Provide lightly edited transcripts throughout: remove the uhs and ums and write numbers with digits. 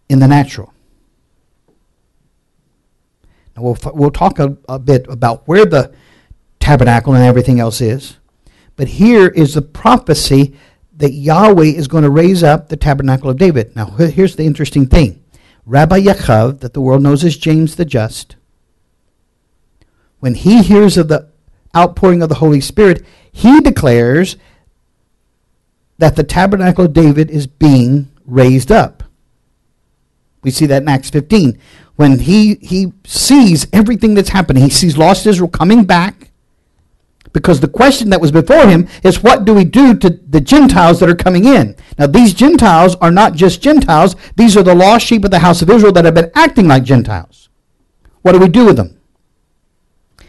in the natural. Now we'll talk a bit about where the tabernacle and everything else is. But here is the prophecy that Yahweh is going to raise up the tabernacle of David. Now here's the interesting thing. Rabbi Yachav, that the world knows as James the Just, when he hears of the outpouring of the Holy Spirit, he declares that the tabernacle of David is being raised up. We see that in Acts 15. When he sees everything that's happening, he sees lost Israel coming back, because the question that was before him is, what do we do to the Gentiles that are coming in? Now, these Gentiles are not just Gentiles. These are the lost sheep of the house of Israel that have been acting like Gentiles. What do we do with them?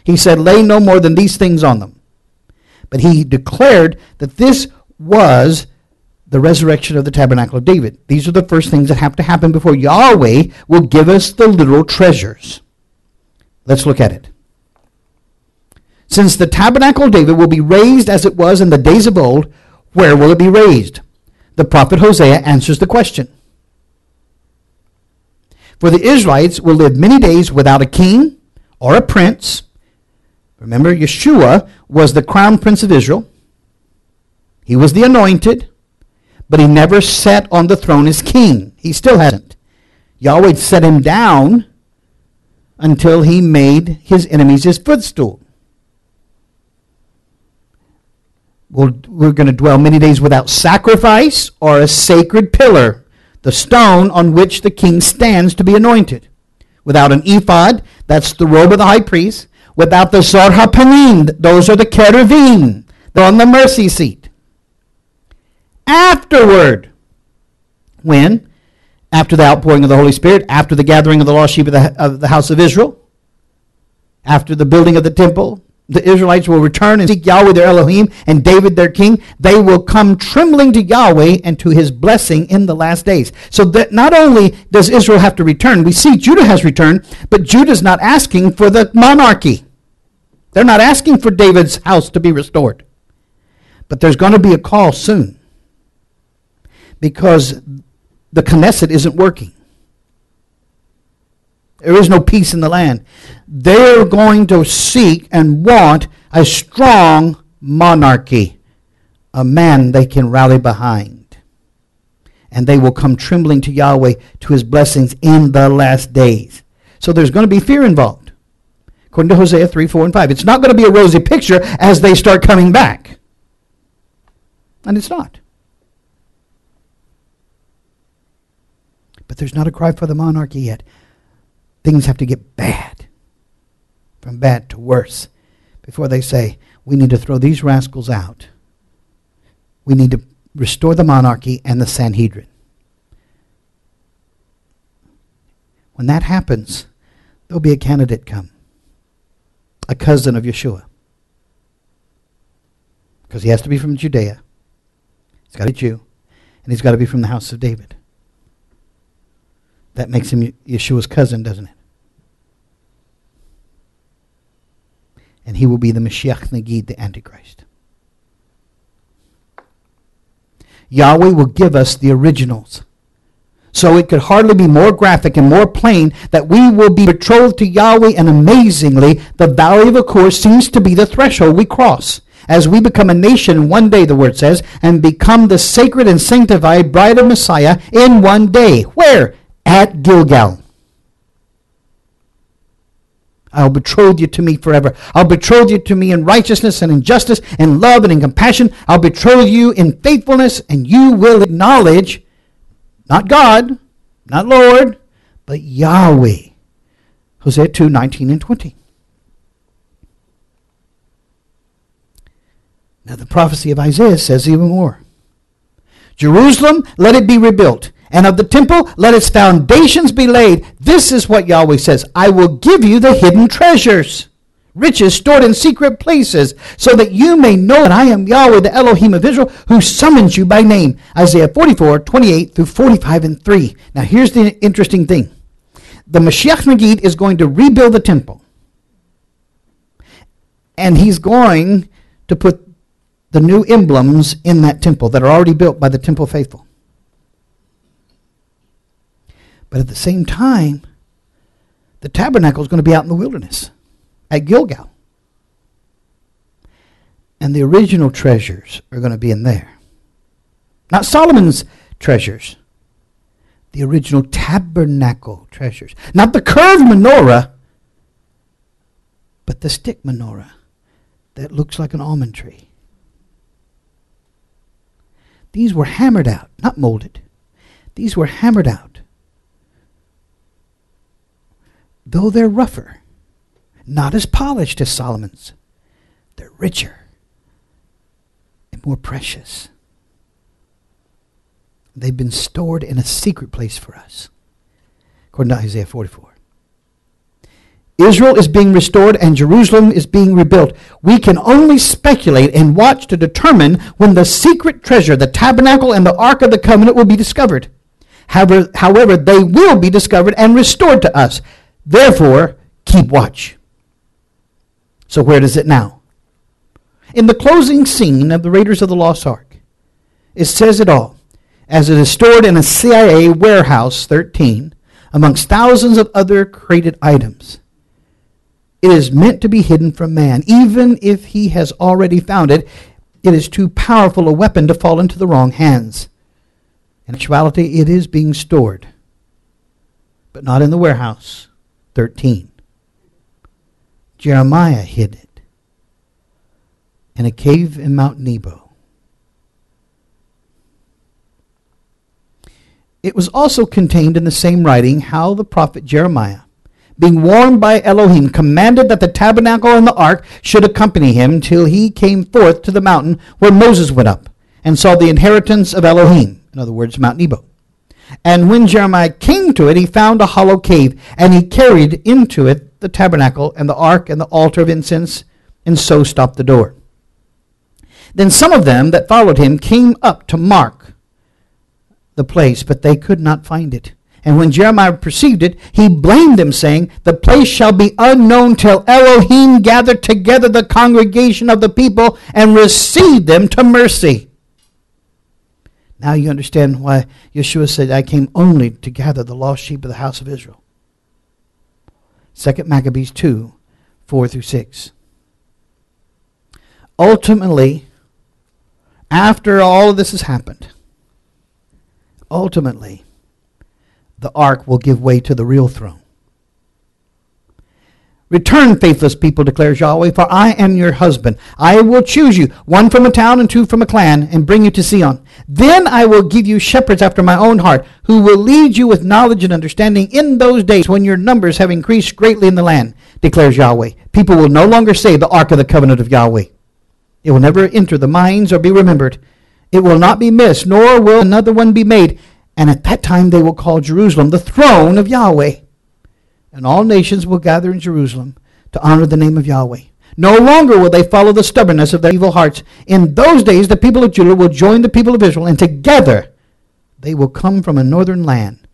He said, lay no more than these things on them. But he declared that this was the resurrection of the tabernacle of David. These are the first things that have to happen before Yahweh will give us the literal treasures. Let's look at it. Since the tabernacle of David will be raised as it was in the days of old, where will it be raised? The prophet Hosea answers the question. For the Israelites will live many days without a king or a prince. Remember, Yeshua was the crown prince of Israel. He was the anointed, but he never sat on the throne as king. He still hasn't. Yahweh set him down until he made his enemies his footstool. We're going to dwell many days without sacrifice or a sacred pillar, the stone on which the king stands to be anointed. Without an ephod, that's the robe of the high priest. Without the Zor HaPanim, those are the cherubim. They're on the mercy seat. Afterward, when? After the outpouring of the Holy Spirit, after the gathering of the lost sheep of the house of Israel, after the building of the temple, the Israelites will return and seek Yahweh their Elohim and David their king. They will come trembling to Yahweh and to his blessing in the last days. So that not only does Israel have to return, we see Judah has returned, but Judah's not asking for the monarchy. They're not asking for David's house to be restored. But there's going to be a call soon, because the Knesset isn't working. There is no peace in the land. They're going to seek and want a strong monarchy, a man they can rally behind. And they will come trembling to Yahweh, to his blessings in the last days. So there's going to be fear involved. According to Hosea 3, 4, and 5. It's not going to be a rosy picture as they start coming back. And it's not. But there's not a cry for the monarchy yet. Things have to get bad, from bad to worse, before they say, we need to throw these rascals out. We need to restore the monarchy and the Sanhedrin. When that happens, there'll be a candidate come, a cousin of Yeshua, because he has to be from Judea. He's got to be a Jew, and he's got to be from the house of David. That makes him Yeshua's cousin, doesn't it? And he will be the Mashiach Nagid, the Antichrist. Yahweh will give us the originals. So it could hardly be more graphic and more plain that we will be betrothed to Yahweh, and amazingly, the valley of Achor seems to be the threshold we cross. As we become a nation one day, the word says, and become the sacred and sanctified bride of Messiah in one day. Where? At Gilgal. I'll betroth you to me forever. I'll betroth you to me in righteousness and in justice and love and in compassion. I'll betroth you in faithfulness, and you will acknowledge, not God, not Lord, but Yahweh. Hosea 2, 19 and 20. Now the prophecy of Isaiah says even more. Jerusalem, let it be rebuilt, and of the temple, let its foundations be laid. This is what Yahweh says. I will give you the hidden treasures, riches stored in secret places, so that you may know that I am Yahweh, the Elohim of Israel, who summons you by name. Isaiah 44, 28 through 45 and 3. Now here's the interesting thing. The Mashiach Nagid is going to rebuild the temple. And he's going to put the new emblems in that temple that are already built by the temple faithful. But at the same time, the tabernacle is going to be out in the wilderness at Gilgal. And the original treasures are going to be in there. Not Solomon's treasures. The original tabernacle treasures. Not the curved menorah, but the stick menorah that looks like an almond tree. These were hammered out, not molded. These were hammered out. Though they're rougher, not as polished as Solomon's, they're richer and more precious. They've been stored in a secret place for us, according to Isaiah 44. Israel is being restored and Jerusalem is being rebuilt. We can only speculate and watch to determine when the secret treasure, the tabernacle and the Ark of the Covenant, will be discovered. However, they will be discovered and restored to us. Therefore, keep watch. So where does it now? In the closing scene of the Raiders of the Lost Ark, it says it all, as it is stored in a CIA warehouse 13, amongst thousands of other crated items. It is meant to be hidden from man. Even if he has already found it, it is too powerful a weapon to fall into the wrong hands. In actuality, it is being stored, but not in the warehouse 13. Jeremiah hid it in a cave in Mount Nebo. It was also contained in the same writing how the prophet Jeremiah, being warned by Elohim, commanded that the tabernacle and the ark should accompany him till he came forth to the mountain where Moses went up and saw the inheritance of Elohim, in other words, Mount Nebo. And when Jeremiah came to it, he found a hollow cave, and he carried into it the tabernacle and the ark and the altar of incense, and so stopped the door. Then some of them that followed him came up to mark the place, but they could not find it. And when Jeremiah perceived it, he blamed them, saying, the place shall be unknown till Elohim gather together the congregation of the people and receive them to mercy. Now you understand why Yeshua said, I came only to gather the lost sheep of the house of Israel. 2 Maccabees 2, 4 through 6. Ultimately, after all of this has happened, ultimately, the ark will give way to the real throne. Return, faithless people, declares Yahweh, for I am your husband. I will choose you, one from a town and two from a clan, and bring you to Zion. Then I will give you shepherds after my own heart, who will lead you with knowledge and understanding in those days when your numbers have increased greatly in the land, declares Yahweh. People will no longer say the ark of the covenant of Yahweh. It will never enter the minds or be remembered. It will not be missed, nor will another one be made. And at that time they will call Jerusalem the throne of Yahweh. And all nations will gather in Jerusalem to honor the name of Yahweh. No longer will they follow the stubbornness of their evil hearts. In those days the people of Judah will join the people of Israel, and together they will come from a northern land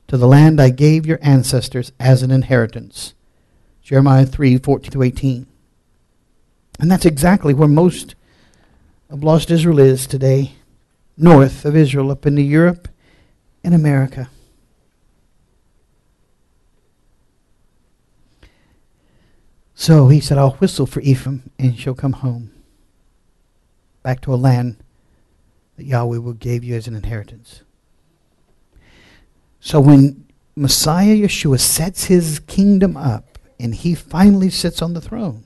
to the land I gave your ancestors as an inheritance. Jeremiah 3, 14 to 18. And that's exactly where most of lost Israel is today. North of Israel, up into Europe and America. So he said, I'll whistle for Ephraim, and she'll come home, back to a land that Yahweh will give you as an inheritance. So when Messiah Yeshua sets his kingdom up, and he finally sits on the throne,